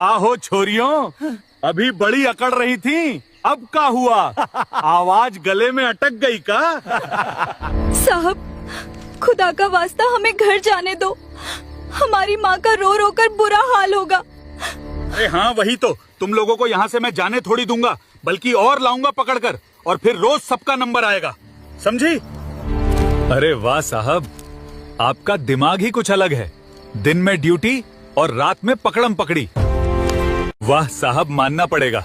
आहो छोरियों, अभी बड़ी अकड़ रही थी, अब क्या हुआ? आवाज गले में अटक गई का? साहब, खुदा का वास्ता हमें घर जाने दो। हमारी माँ का रो रो कर बुरा हाल होगा। अरे हाँ, वही तो। तुम लोगों को यहाँ से मैं जाने थोड़ी दूंगा, बल्कि और लाऊंगा पकड़कर, और फिर रोज सबका नंबर आएगा, समझी? अरे वाह साहब, आपका दिमाग ही कुछ अलग है। दिन में ड्यूटी और रात में पकड़म पकड़ी। वाह साहब, मानना पड़ेगा।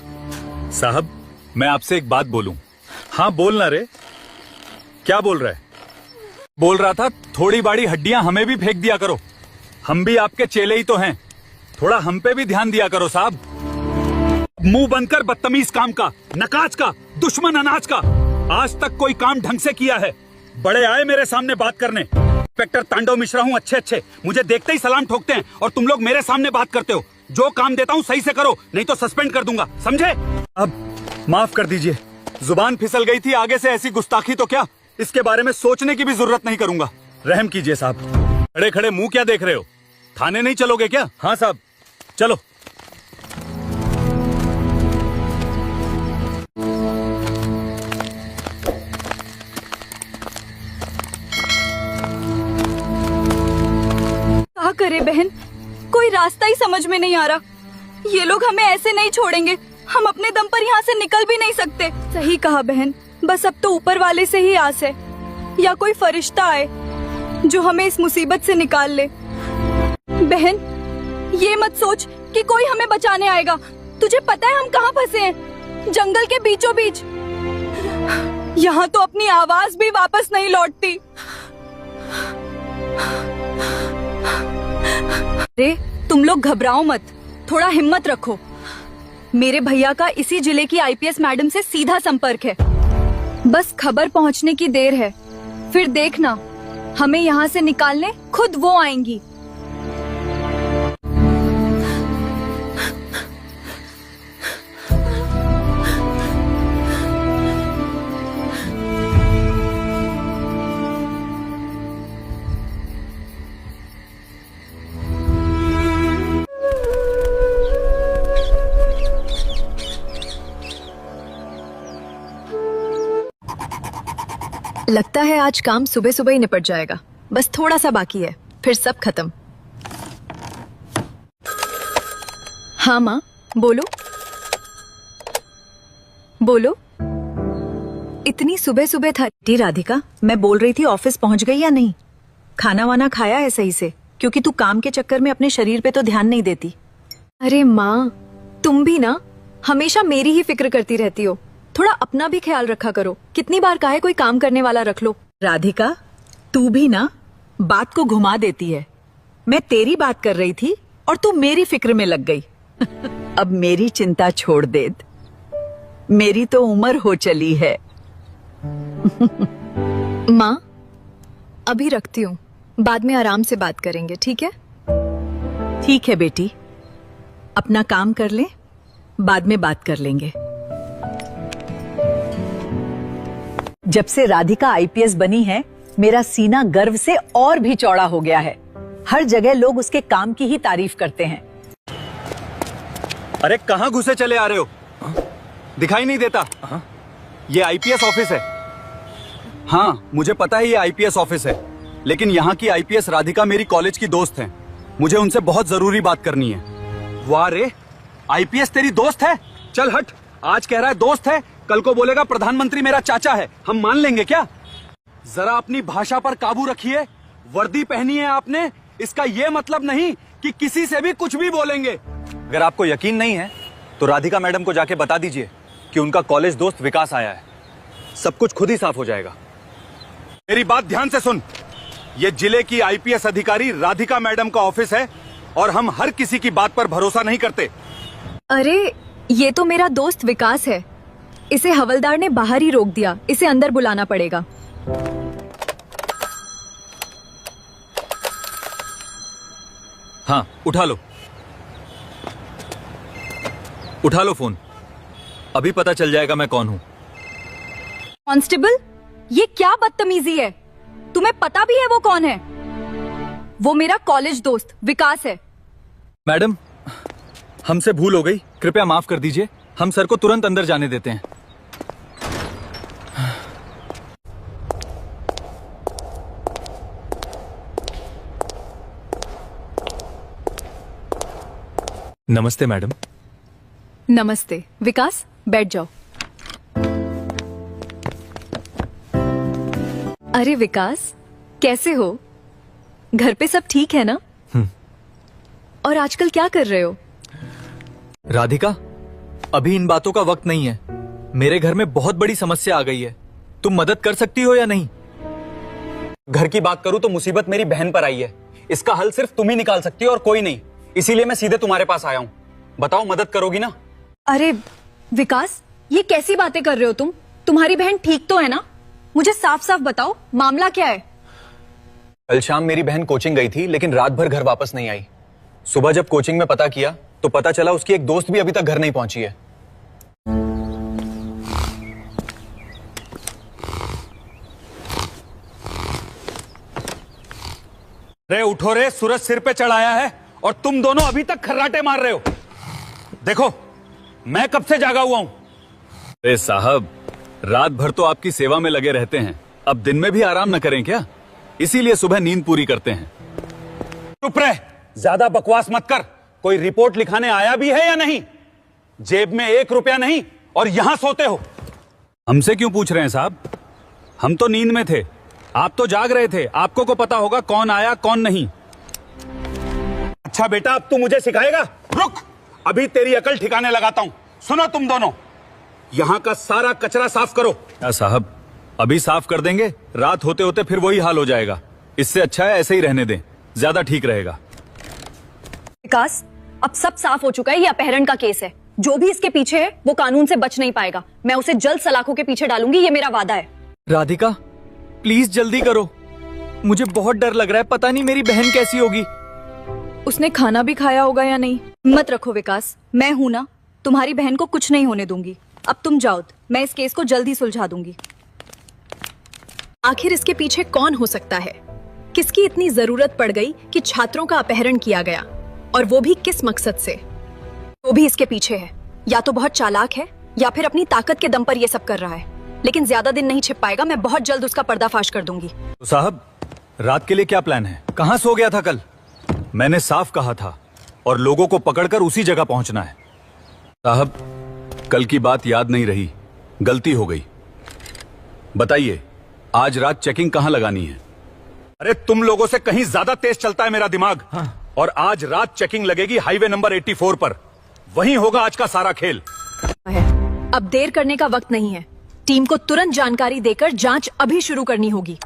साहब, मैं आपसे एक बात बोलूं? हाँ बोलना रे। क्या बोल रहा है? बोल रहा था थोड़ी बाड़ी हड्डियां हमें भी फेंक दिया करो। हम भी आपके चेले ही तो हैं। थोड़ा हम पे भी ध्यान दिया करो साहब। मुंह बंद कर बदतमीज काम का, नकाज का, दुश्मन अनाज का। आज तक कोई काम ढंग से किया है? बड़े आए मेरे सामने बात करने। इंस्पेक्टर तांडव मिश्रा हूँ, अच्छे मुझे देखते ही सलाम ठोकते हैं, और तुम लोग मेरे सामने बात करते हो। जो काम देता हूँ सही से करो, नहीं तो सस्पेंड कर दूंगा, समझे? अब माफ कर दीजिए, जुबान फिसल गई थी। आगे से ऐसी गुस्ताखी तो क्या, इसके बारे में सोचने की भी जरूरत नहीं करूंगा। रहम कीजिए साहब। खड़े खड़े मुंह क्या देख रहे हो? थाने नहीं चलोगे क्या? हाँ साहब, चलो। क्या करे बहन, कोई रास्ता ही समझ में नहीं आ रहा। ये लोग हमें ऐसे नहीं छोड़ेंगे। हम अपने दम पर यहाँ से निकल भी नहीं सकते। सही कहा बहन, बस अब तो ऊपर वाले से ही आस है, या कोई फरिश्ता आए जो हमें इस मुसीबत से निकाल ले। बहन, ये मत सोच कि कोई हमें बचाने आएगा। तुझे पता है हम कहाँ फंसे हैं? जंगल के बीचों बीच। यहाँ तो अपनी आवाज भी वापस नहीं लौटती। अरे तुम लोग घबराओ मत, थोड़ा हिम्मत रखो। मेरे भैया का इसी जिले की आईपीएस मैडम से सीधा संपर्क है। बस खबर पहुंचने की देर है, फिर देखना हमें यहाँ से निकालने खुद वो आएंगी। लगता है आज काम सुबह सुबह ही निपट जाएगा। बस थोड़ा सा बाकी है, फिर सब खत्म। हाँ माँ, बोलो बोलो। इतनी सुबह सुबह था? राधिका, मैं बोल रही थी ऑफिस पहुंच गई या नहीं? खाना वाना खाया है सही से? क्योंकि तू काम के चक्कर में अपने शरीर पे तो ध्यान नहीं देती। अरे माँ, तुम भी ना हमेशा मेरी ही फिक्र करती रहती हो। थोड़ा अपना भी ख्याल रखा करो। कितनी बार कहा है कोई काम करने वाला रख लो। राधिका, तू भी ना बात को घुमा देती है। मैं तेरी बात कर रही थी और तू मेरी फिक्र में लग गई। अब मेरी चिंता छोड़ दे, मेरी तो उम्र हो चली है। माँ, अभी रखती हूँ, बाद में आराम से बात करेंगे, ठीक है? ठीक है बेटी, अपना काम कर ले, बाद में बात कर लेंगे। जब से राधिका आईपीएस बनी है, मेरा सीना गर्व से और भी चौड़ा हो गया है। हर जगह लोग उसके काम की ही तारीफ करते हैं। अरे कहाँ घुसे चले आ रहे हो? दिखाई नहीं देता? ये आईपीएस ऑफिस है। हाँ, मुझे पता है ये आईपीएस ऑफिस है, लेकिन यहाँ की आईपीएस राधिका मेरी कॉलेज की दोस्त है। मुझे उनसे बहुत जरूरी बात करनी है। वाह रे, आईपीएस तेरी दोस्त है? चल हट, आज कह रहा है दोस्त है, कल को बोलेगा प्रधानमंत्री मेरा चाचा है। हम मान लेंगे क्या? जरा अपनी भाषा पर काबू रखिए। वर्दी पहनी है आपने, इसका ये मतलब नहीं कि किसी से भी कुछ भी बोलेंगे। अगर आपको यकीन नहीं है तो राधिका मैडम को जाके बता दीजिए कि उनका कॉलेज दोस्त विकास आया है। सब कुछ खुद ही साफ हो जाएगा। मेरी बात ध्यान से सुन। ये जिले की आईपीएस अधिकारी राधिका मैडम का ऑफिस है, और हम हर किसी की बात पर भरोसा नहीं करते। अरे ये तो मेरा दोस्त विकास है। इसे हवलदार ने बाहर ही रोक दिया। इसे अंदर बुलाना पड़ेगा। हाँ, उठा लो फोन। अभी पता चल जाएगा मैं कौन हूँ। कांस्टेबल, ये क्या बदतमीजी है? तुम्हें पता भी है वो कौन है? वो मेरा कॉलेज दोस्त विकास है। मैडम, हमसे भूल हो गई, कृपया माफ कर दीजिए। हम सर को तुरंत अंदर जाने देते हैं। नमस्ते मैडम। नमस्ते विकास, बैठ जाओ। अरे विकास, कैसे हो? घर पे सब ठीक है ना? और आजकल क्या कर रहे हो? राधिका, अभी इन बातों का वक्त नहीं है। मेरे घर में बहुत बड़ी समस्या आ गई है। तुम मदद कर सकती हो या नहीं? घर की बात करूं तो मुसीबत मेरी बहन पर आई है। इसका हल सिर्फ तुम ही निकाल सकती हो और कोई नहीं। इसीलिए मैं सीधे तुम्हारे पास आया हूं। बताओ, मदद करोगी ना? अरे विकास, ये कैसी बातें कर रहे हो तुम? तुम्हारी बहन ठीक तो है ना? मुझे साफ साफ बताओ, मामला क्या है? कल शाम मेरी बहन कोचिंग गई थी, लेकिन रात भर घर वापस नहीं आई। सुबह जब कोचिंग में पता किया तो पता चला उसकी एक दोस्त भी अभी तक घर नहीं पहुंची है। रे उठो रे, सूरज सिर पे चढ़ाया है और तुम दोनों अभी तक खर्राटे मार रहे हो। देखो, मैं कब से जागा हुआ हूं। अरे साहब, रात भर तो आपकी सेवा में लगे रहते हैं, अब दिन में भी आराम न करें क्या? इसीलिए सुबह नींद पूरी करते हैं। चुप रह, ज्यादा बकवास मत कर। कोई रिपोर्ट लिखाने आया भी है या नहीं? जेब में 1 रुपया नहीं और यहां सोते हो। हमसे क्यों पूछ रहे हैं साहब? हम तो नींद में थे, आप तो जाग रहे थे। आपको को पता होगा कौन आया कौन नहीं। अच्छा बेटा, अब तू मुझे सिखाएगा? रुक, अभी तेरी अकल ठिकाने लगाता हूं। सुनो तुम दोनों, यहां का सारा कचरा साफ करो। क्या साहब, अभी साफ कर देंगे, रात होते होते फिर वही हाल हो जाएगा। इससे अच्छा है ऐसे ही रहने दें, ज्यादा ठीक रहेगा। विकास, अब सब साफ हो चुका है। ये अपहरण का केस है। जो भी इसके पीछे है वो कानून से बच नहीं पाएगा। मैं उसे जल्द सलाखों के पीछे डालूंगी, ये मेरा वादा है। राधिका, प्लीज जल्दी करो। मुझे बहुत डर लग रहा है। पता नहीं मेरी बहन कैसी होगी। उसने खाना भी खाया होगा या नहीं। मत रखो विकास, मैं हूं ना, तुम्हारी बहन को कुछ नहीं होने दूंगी। अब तुम जाओ, मैं इस केस को जल्द ही सुलझा दूंगी। आखिर इसके पीछे कौन हो सकता है? किसकी इतनी जरूरत पड़ गई कि छात्रों का अपहरण किया गया, और वो भी किस मकसद से? वो भी इसके पीछे है। या तो बहुत चालाक है या फिर अपनी ताकत के दम पर ये सब कर रहा है। लेकिन ज्यादा दिन नहीं छिप पाएगा। मैं बहुत जल्द उसका पर्दाफाश कर दूंगी। तो साहब, रात के लिए क्या प्लान है? कहां सो गया था कल? मैंने साफ कहा था, और लोगों को पकड़कर उसी जगह पहुंचना है। साहब, कल की बात याद नहीं रही, गलती हो गई। बताइए, आज रात चेकिंग कहां लगानी है? अरे तुम लोगों से कहीं ज्यादा तेज चलता है मेरा दिमाग। और आज रात चेकिंग लगेगी हाईवे नंबर 84 पर। वहीं होगा आज का सारा खेल। अब देर करने का वक्त नहीं है। टीम को तुरंत जानकारी देकर जांच अभी शुरू करनी होगी।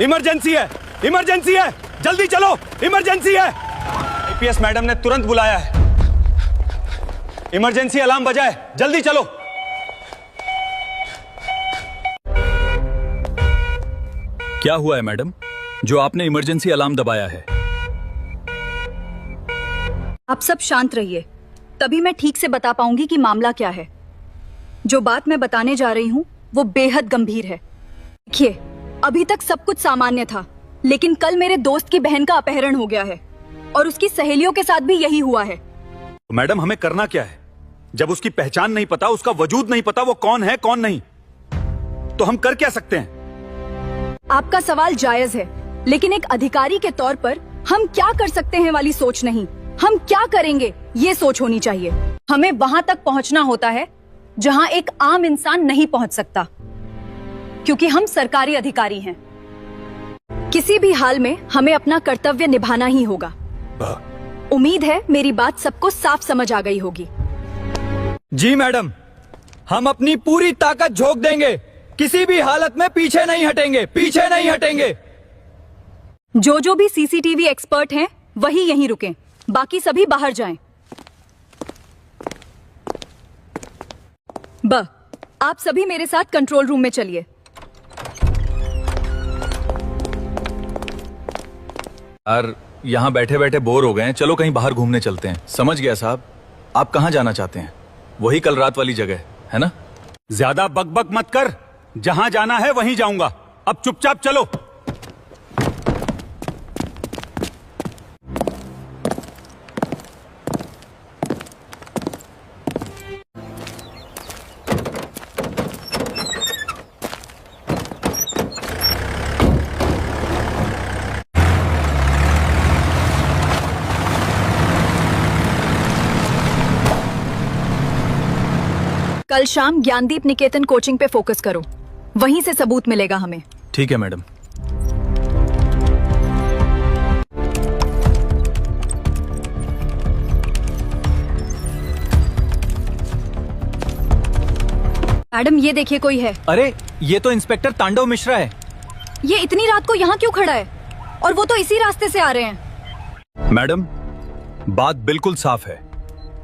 इमरजेंसी है, इमरजेंसी है, जल्दी चलो, इमरजेंसी है। आईपीएस मैडम ने तुरंत बुलाया है। इमरजेंसी अलार्म बजा है, जल्दी चलो। क्या हुआ है मैडम, जो आपने इमरजेंसी अलार्म दबाया है? आप सब शांत रहिए, तभी मैं ठीक से बता पाऊंगी कि मामला क्या है। जो बात मैं बताने जा रही हूँ वो बेहद गंभीर है। देखिए, अभी तक सब कुछ सामान्य था, लेकिन कल मेरे दोस्त की बहन का अपहरण हो गया है, और उसकी सहेलियों के साथ भी यही हुआ है। तो मैडम, हमें करना क्या है? जब उसकी पहचान नहीं पता, उसका वजूद नहीं पता, वो कौन है कौन नहीं, तो हम कर क्या सकते हैं? आपका सवाल जायज है, लेकिन एक अधिकारी के तौर पर हम क्या कर सकते हैं वाली सोच नहीं, हम क्या करेंगे ये सोच होनी चाहिए। हमें वहां तक पहुंचना होता है जहां एक आम इंसान नहीं पहुंच सकता, क्योंकि हम सरकारी अधिकारी हैं। किसी भी हाल में हमें अपना कर्तव्य निभाना ही होगा। उम्मीद है मेरी बात सबको साफ समझ आ गई होगी। जी मैडम, हम अपनी पूरी ताकत झोंक देंगे। किसी भी हालत में पीछे नहीं हटेंगे, पीछे नहीं हटेंगे। जो भी सीसीटीवी एक्सपर्ट हैं वही यहीं रुकें, बाकी सभी बाहर जाएं। आप सभी मेरे साथ कंट्रोल रूम में चलिए। यार, यहाँ बैठे बैठे बोर हो गए हैं, चलो कहीं बाहर घूमने चलते हैं। समझ गया साहब, आप कहाँ जाना चाहते हैं? वही कल रात वाली जगह है ना? ज्यादा बकबक मत कर, जहां जाना है वहीं जाऊंगा। अब चुपचाप चलो। कल शाम ज्ञानदीप निकेतन कोचिंग पे फोकस करो, वहीं से सबूत मिलेगा हमें। ठीक है मैडम। मैडम ये देखिए कोई है। अरे ये तो इंस्पेक्टर तांडव मिश्रा है। ये इतनी रात को यहाँ क्यों खड़ा है? और वो तो इसी रास्ते से आ रहे हैं। मैडम, बात बिल्कुल साफ है।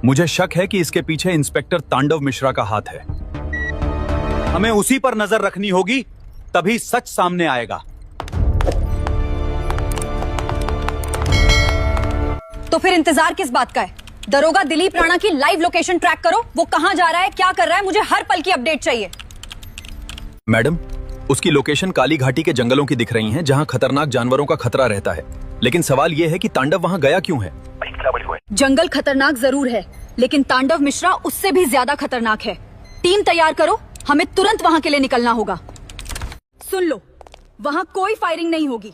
मुझे शक है कि इसके पीछे इंस्पेक्टर तांडव मिश्रा का हाथ है। हमें उसी पर नजर रखनी होगी, तभी सच सामने आएगा। तो फिर इंतजार किस बात का है? दरोगा दिलीप राणा की लाइव लोकेशन ट्रैक करो। वो कहाँ जा रहा है, क्या कर रहा है, मुझे हर पल की अपडेट चाहिए। मैडम, उसकी लोकेशन काली घाटी के जंगलों की दिख रही है, जहां खतरनाक जानवरों का खतरा रहता है। लेकिन सवाल यह है कि तांडव वहां गया क्यों है? जंगल खतरनाक जरूर है, लेकिन तांडव मिश्रा उससे भी ज्यादा खतरनाक है। टीम तैयार करो, हमें तुरंत वहां के लिए निकलना होगा। सुन लो, वहां कोई फायरिंग नहीं होगी।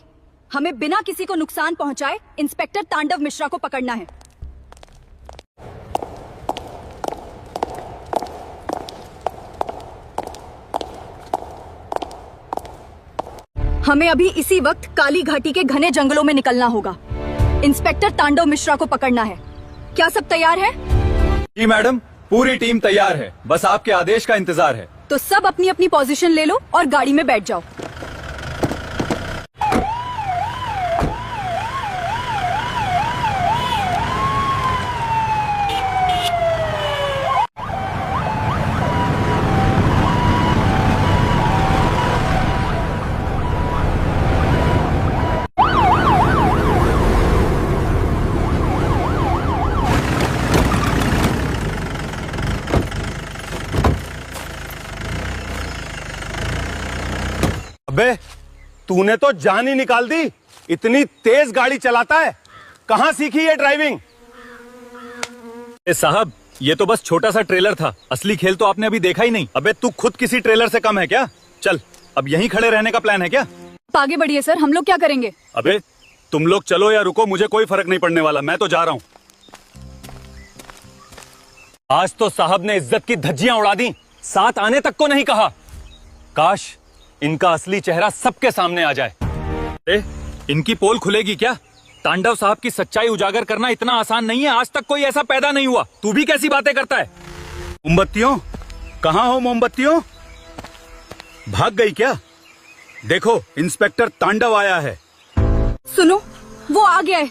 हमें बिना किसी को नुकसान पहुंचाए इंस्पेक्टर तांडव मिश्रा को पकड़ना है। हमें अभी इसी वक्त काली घाटी के घने जंगलों में निकलना होगा। इंस्पेक्टर तांडव मिश्रा को पकड़ना है। क्या सब तैयार है? जी मैडम, पूरी टीम तैयार है, बस आपके आदेश का इंतजार है। तो सब अपनी अपनी पोजीशन ले लो और गाड़ी में बैठ जाओ। अबे, तूने तो जान ही निकाल दी। इतनी तेज गाड़ी चलाता है, कहां सीखी ये ड्राइविंग? साहब, ये तो बस छोटा सा ट्रेलर था, असली खेल तो आपने अभी देखा ही नहीं। अबे तू खुद किसी ट्रेलर से कम है क्या? चल, अब यहीं खड़े रहने का प्लान है क्या? आगे बढ़िए सर, हम लोग क्या करेंगे? अबे तुम लोग चलो या रुको, मुझे कोई फर्क नहीं पड़ने वाला, मैं तो जा रहा हूं। आज तो साहब ने इज्जत की धज्जियां उड़ा दी, साथ आने तक को नहीं कहा। काश इनका असली चेहरा सबके सामने आ जाए। इनकी पोल खुलेगी क्या? तांडव साहब की सच्चाई उजागर करना इतना आसान नहीं है, आज तक कोई ऐसा पैदा नहीं हुआ। तू भी कैसी बातें करता है? मोमबत्तियों, कहां हो मोमबत्तियों? भाग गई क्या? देखो, इंस्पेक्टर तांडव आया है। सुनो, वो आ गया है,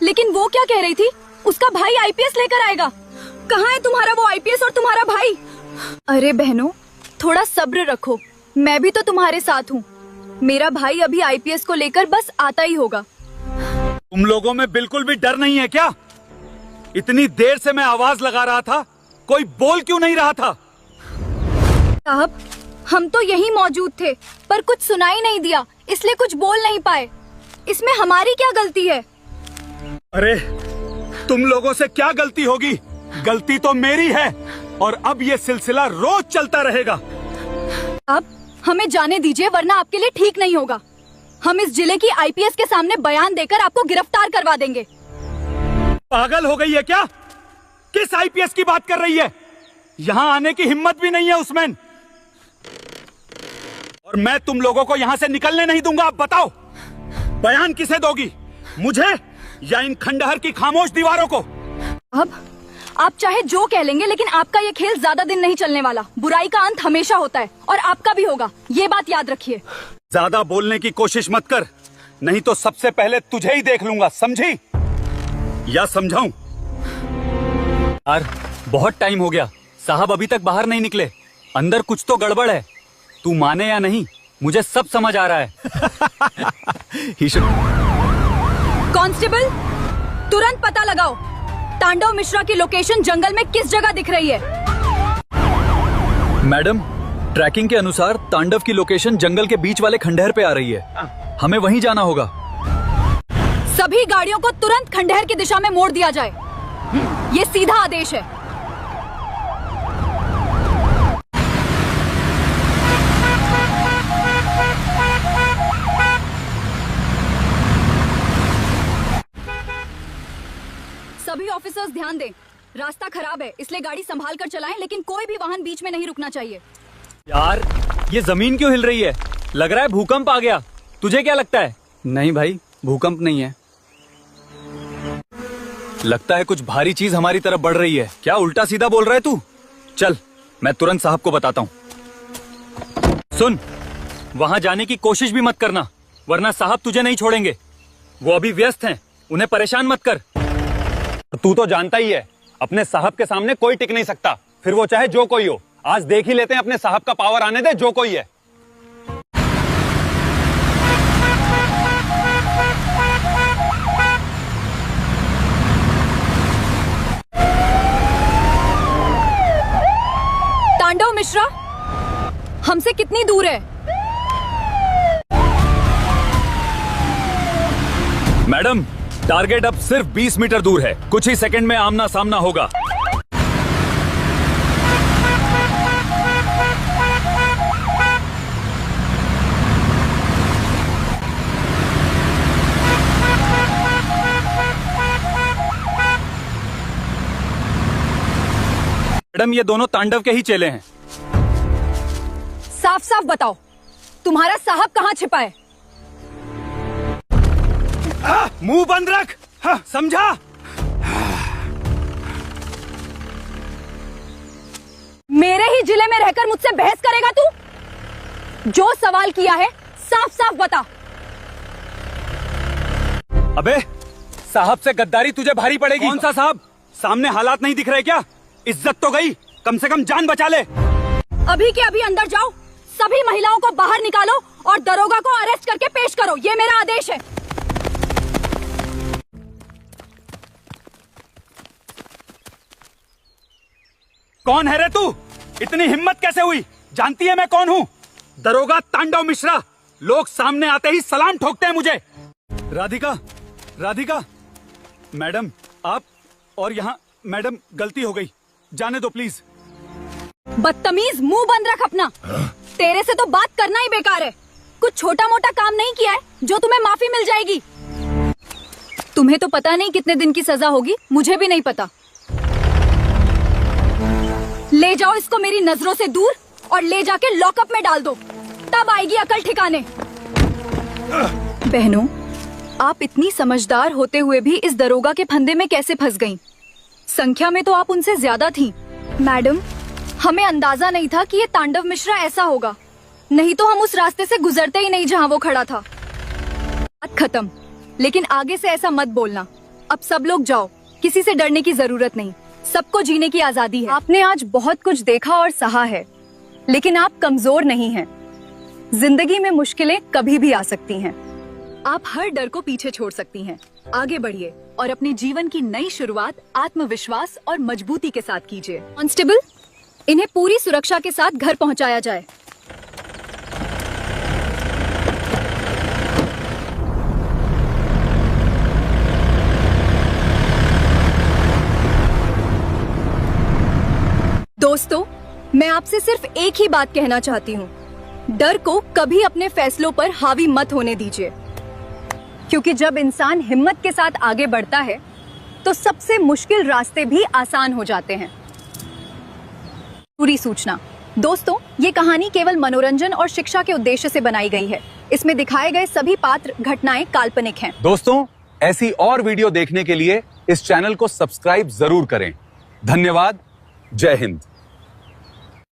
लेकिन वो क्या कह रही थी? उसका भाई आईपीएस लेकर आएगा। कहाँ है तुम्हारा वो आईपीएस और तुम्हारा भाई? अरे बहनों, थोड़ा सब्र रखो, मैं भी तो तुम्हारे साथ हूँ। मेरा भाई अभी आईपीएस को लेकर बस आता ही होगा। तुम लोगों में बिल्कुल भी डर नहीं है क्या? इतनी देर से मैं आवाज लगा रहा था, कोई बोल क्यों नहीं रहा था? साहब, हम तो यहीं मौजूद थे, पर कुछ सुनाई नहीं दिया, इसलिए कुछ बोल नहीं पाए। इसमें हमारी क्या गलती है? अरे तुम लोगों से क्या गलती होगी? गलती तो मेरी है, और अब ये सिलसिला रोज चलता रहेगा। अब हमें जाने दीजिए, वरना आपके लिए ठीक नहीं होगा। हम इस जिले की आईपीएस के सामने बयान देकर आपको गिरफ्तार करवा देंगे। पागल हो गई है क्या? किस आईपीएस की बात कर रही है? यहाँ आने की हिम्मत भी नहीं है उसमें। और मैं तुम लोगों को यहाँ से निकलने नहीं दूंगा। अब बताओ, बयान किसे दोगी, मुझे या इन खंडहर की खामोश दीवारों को? अब आप चाहे जो कह लेंगे, लेकिन आपका ये खेल ज्यादा दिन नहीं चलने वाला। बुराई का अंत हमेशा होता है, और आपका भी होगा, ये बात याद रखिए। ज्यादा बोलने की कोशिश मत कर, नहीं तो सबसे पहले तुझे ही देख लूंगा, समझी? या समझाऊं? यार बहुत टाइम हो गया, साहब अभी तक बाहर नहीं निकले। अंदर कुछ तो गड़बड़ है, तू माने या नहीं, मुझे सब समझ आ रहा है। कांस्टेबल, तुरंत पता लगाओ, तांडव मिश्रा की लोकेशन जंगल में किस जगह दिख रही है? मैडम, ट्रैकिंग के अनुसार तांडव की लोकेशन जंगल के बीच वाले खंडहर पे आ रही है, हमें वहीं जाना होगा। सभी गाड़ियों को तुरंत खंडहर की दिशा में मोड़ दिया जाए, ये सीधा आदेश है। सभी ऑफिसर्स ध्यान दें, रास्ता खराब है इसलिए गाड़ी संभाल कर चलाएं, लेकिन कोई भी वाहन बीच में नहीं रुकना चाहिए। यार ये जमीन क्यों हिल रही है? लग रहा है भूकंप आ गया। तुझे क्या लगता है? नहीं भाई, भूकंप नहीं है। लगता है कुछ भारी चीज हमारी तरफ बढ़ रही है। क्या उल्टा सीधा बोल रहा है तू? चल मैं तुरंत साहब को बताता हूँ। सुन, वहां जाने की कोशिश भी मत करना, वरना साहब तुझे नहीं छोड़ेंगे। वो अभी व्यस्त हैं, उन्हें परेशान मत कर। तू तो जानता ही है, अपने साहब के सामने कोई टिक नहीं सकता, फिर वो चाहे जो कोई हो। आज देख ही लेते हैं अपने साहब का पावर, आने दे जो कोई है। तांडव मिश्रा, हमसे कितनी दूर है? मैडम, टारगेट अब सिर्फ 20 मीटर दूर है। कुछ ही सेकंड में आमना सामना होगा। मैडम ये दोनों तांडव के ही चेले हैं। साफ साफ बताओ, तुम्हारा साहब कहाँ छिपा है? मुंह बंद रख, समझा? मेरे ही जिले में रहकर मुझसे बहस करेगा तू? जो सवाल किया है साफ साफ बता। अबे साहब से गद्दारी तुझे भारी पड़ेगी। कौन सा साहब? सामने हालात नहीं दिख रहे क्या? इज्जत तो गई, कम से कम जान बचा ले। अभी के अभी अंदर जाओ, सभी महिलाओं को बाहर निकालो और दरोगा को अरेस्ट करके पेश करो, ये मेरा आदेश है। कौन है रे तू? इतनी हिम्मत कैसे हुई? जानती है मैं कौन हूँ? दरोगा तांडव मिश्रा। लोग सामने आते ही सलाम ठोकते हैं मुझे। राधिका, राधिका मैडम, आप और यहाँ मैडम, गलती हो गई, जाने दो प्लीज। बदतमीज, मुंह बंद रख अपना। तेरे से तो बात करना ही बेकार है। कुछ छोटा मोटा काम नहीं किया है जो तुम्हें माफी मिल जाएगी। तुम्हें तो पता नहीं कितने दिन की सजा होगी, मुझे भी नहीं पता। ले जाओ इसको मेरी नजरों से दूर और ले जाके लॉकअप में डाल दो, तब आएगी अकल ठिकाने। बहनों, आप इतनी समझदार होते हुए भी इस दरोगा के फंदे में कैसे फंस गईं? संख्या में तो आप उनसे ज्यादा थीं। मैडम, हमें अंदाजा नहीं था कि ये तांडव मिश्रा ऐसा होगा, नहीं तो हम उस रास्ते से गुजरते ही नहीं जहाँ वो खड़ा था। बात खत्म, लेकिन आगे से ऐसा मत बोलना। अब सब लोग जाओ, किसी से डरने की जरूरत नहीं, सबको जीने की आजादी है। आपने आज बहुत कुछ देखा और सहा है, लेकिन आप कमजोर नहीं हैं। जिंदगी में मुश्किलें कभी भी आ सकती हैं। आप हर डर को पीछे छोड़ सकती हैं। आगे बढ़िए और अपने जीवन की नई शुरुआत आत्मविश्वास और मजबूती के साथ कीजिए। कांस्टेबल, इन्हें पूरी सुरक्षा के साथ घर पहुंचाया जाए। दोस्तों, मैं आपसे सिर्फ एक ही बात कहना चाहती हूँ, डर को कभी अपने फैसलों पर हावी मत होने दीजिए, क्योंकि जब इंसान हिम्मत के साथ आगे बढ़ता है तो सबसे मुश्किल रास्ते भी आसान हो जाते हैं। पूरी सूचना दोस्तों, ये कहानी केवल मनोरंजन और शिक्षा के उद्देश्य से बनाई गई है। इसमें दिखाए गए सभी पात्र घटनाएं काल्पनिक हैं। दोस्तों, ऐसी और वीडियो देखने के लिए इस चैनल को सब्सक्राइब जरूर करें। धन्यवाद। जय हिंद।